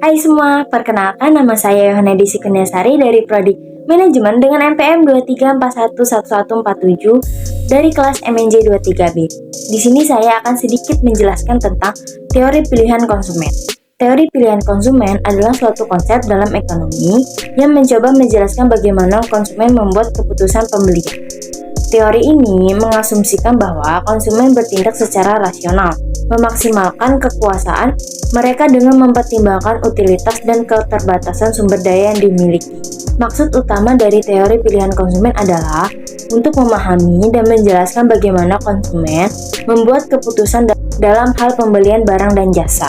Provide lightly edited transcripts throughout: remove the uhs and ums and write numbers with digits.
Hai semua, perkenalkan nama saya Yohanedi Sikunyasari dari Prodi Manajemen dengan NPM 23411147 dari kelas MNJ 23B. Di sini saya akan sedikit menjelaskan tentang teori pilihan konsumen. Teori pilihan konsumen adalah suatu konsep dalam ekonomi yang mencoba menjelaskan bagaimana konsumen membuat keputusan pembelian. Teori ini mengasumsikan bahwa konsumen bertindak secara rasional, memaksimalkan kekuasaan mereka dengan mempertimbangkan utilitas dan keterbatasan sumber daya yang dimiliki. Maksud utama dari teori pilihan konsumen adalah untuk memahami dan menjelaskan bagaimana konsumen membuat keputusan dalam hal pembelian barang dan jasa.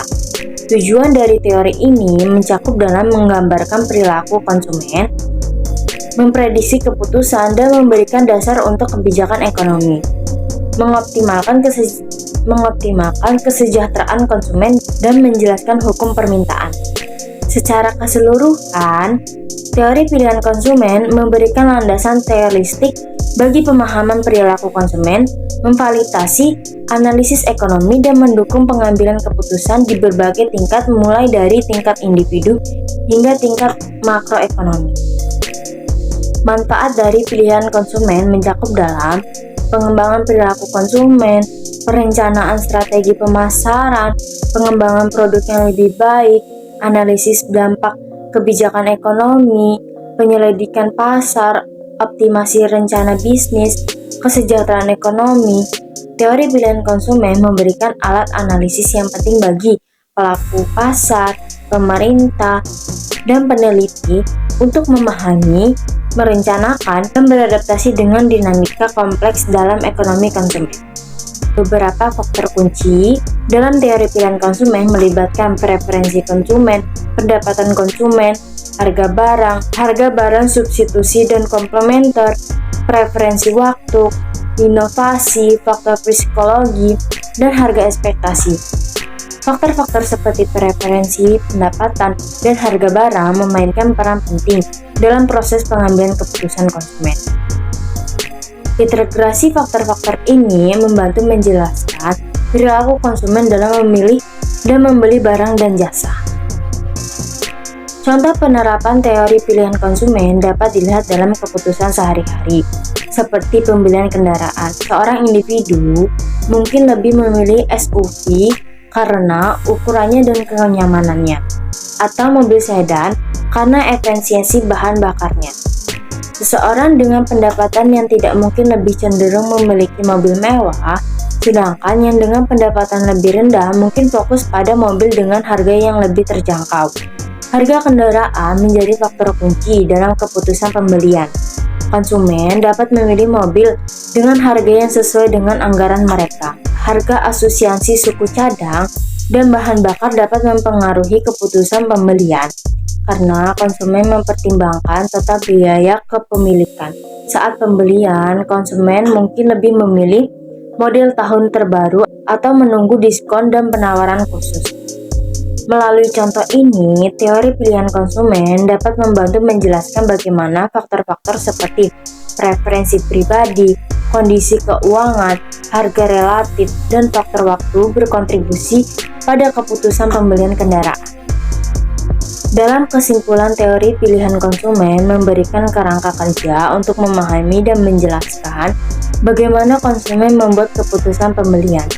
Tujuan dari teori ini mencakup dalam menggambarkan perilaku konsumen, memprediksi keputusan, dan memberikan dasar untuk kebijakan ekonomi, mengoptimalkan kesejahteraan konsumen, dan menjelaskan hukum permintaan. Secara keseluruhan, teori pilihan konsumen memberikan landasan teoristik bagi pemahaman perilaku konsumen, memfasilitasi analisis ekonomi, dan mendukung pengambilan keputusan di berbagai tingkat mulai dari tingkat individu hingga tingkat makroekonomi. Manfaat dari pilihan konsumen mencakup dalam pengembangan perilaku konsumen, perencanaan strategi pemasaran, pengembangan produk yang lebih baik, analisis dampak kebijakan ekonomi, penyelidikan pasar, optimasi rencana bisnis, kesejahteraan ekonomi. Teori pilihan konsumen memberikan alat analisis yang penting bagi pelaku pasar, pemerintah, dan peneliti untuk memahami, merencanakan, dan beradaptasi dengan dinamika kompleks dalam ekonomi konsumen. Beberapa faktor kunci dalam teori pilihan konsumen melibatkan preferensi konsumen, pendapatan konsumen, harga barang substitusi dan komplementer, preferensi waktu, inovasi, faktor psikologi, dan harga ekspektasi. Faktor-faktor seperti preferensi, pendapatan, dan harga barang memainkan peran penting dalam proses pengambilan keputusan konsumen. Integrasi faktor-faktor ini membantu menjelaskan perilaku konsumen dalam memilih dan membeli barang dan jasa. Contoh penerapan teori pilihan konsumen dapat dilihat dalam keputusan sehari-hari, seperti pembelian kendaraan. Seorang individu mungkin lebih memilih SUV karena ukurannya dan kenyamanannya, atau mobil sedan karena efisiensi bahan bakarnya. Seseorang dengan pendapatan yang tidak mungkin lebih cenderung memiliki mobil mewah, sedangkan yang dengan pendapatan lebih rendah mungkin fokus pada mobil dengan harga yang lebih terjangkau. Harga kendaraan menjadi faktor kunci dalam keputusan pembelian. Konsumen dapat memilih mobil dengan harga yang sesuai dengan anggaran mereka. Harga asuransi suku cadang dan bahan bakar dapat mempengaruhi keputusan pembelian karena konsumen mempertimbangkan total biaya kepemilikan. Saat pembelian, konsumen mungkin lebih memilih model tahun terbaru atau menunggu diskon dan penawaran khusus. Melalui contoh ini, teori pilihan konsumen dapat membantu menjelaskan bagaimana faktor-faktor seperti preferensi pribadi, kondisi keuangan, harga relatif, dan faktor waktu berkontribusi pada keputusan pembelian kendaraan. Dalam kesimpulan, teori pilihan konsumen memberikan kerangka kerja untuk memahami dan menjelaskan bagaimana konsumen membuat keputusan pembelian.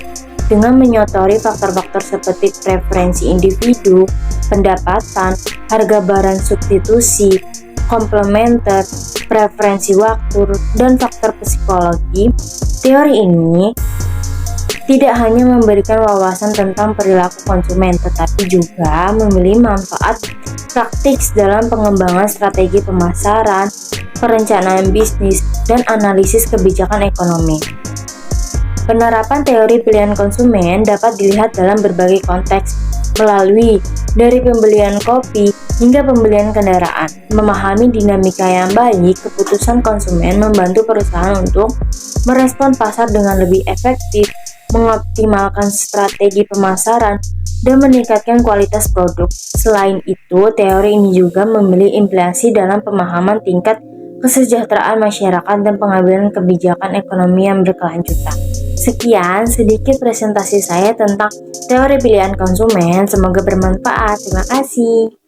Dengan menyotori faktor-faktor seperti preferensi individu, pendapatan, harga barang substitusi, komplementer, preferensi waktu, dan faktor psikologi, teori ini tidak hanya memberikan wawasan tentang perilaku konsumen, tetapi juga memiliki manfaat praktis dalam pengembangan strategi pemasaran, perencanaan bisnis, dan analisis kebijakan ekonomi. Penerapan teori pilihan konsumen dapat dilihat dalam berbagai konteks, melalui dari pembelian kopi hingga pembelian kendaraan. Memahami dinamika yang baik, keputusan konsumen membantu perusahaan untuk merespon pasar dengan lebih efektif, mengoptimalkan strategi pemasaran, dan meningkatkan kualitas produk. Selain itu, teori ini juga memiliki implikasi dalam pemahaman tingkat kesejahteraan masyarakat dan pengambilan kebijakan ekonomi yang berkelanjutan. Sekian sedikit presentasi saya tentang teori pilihan konsumen. Semoga bermanfaat. Terima kasih.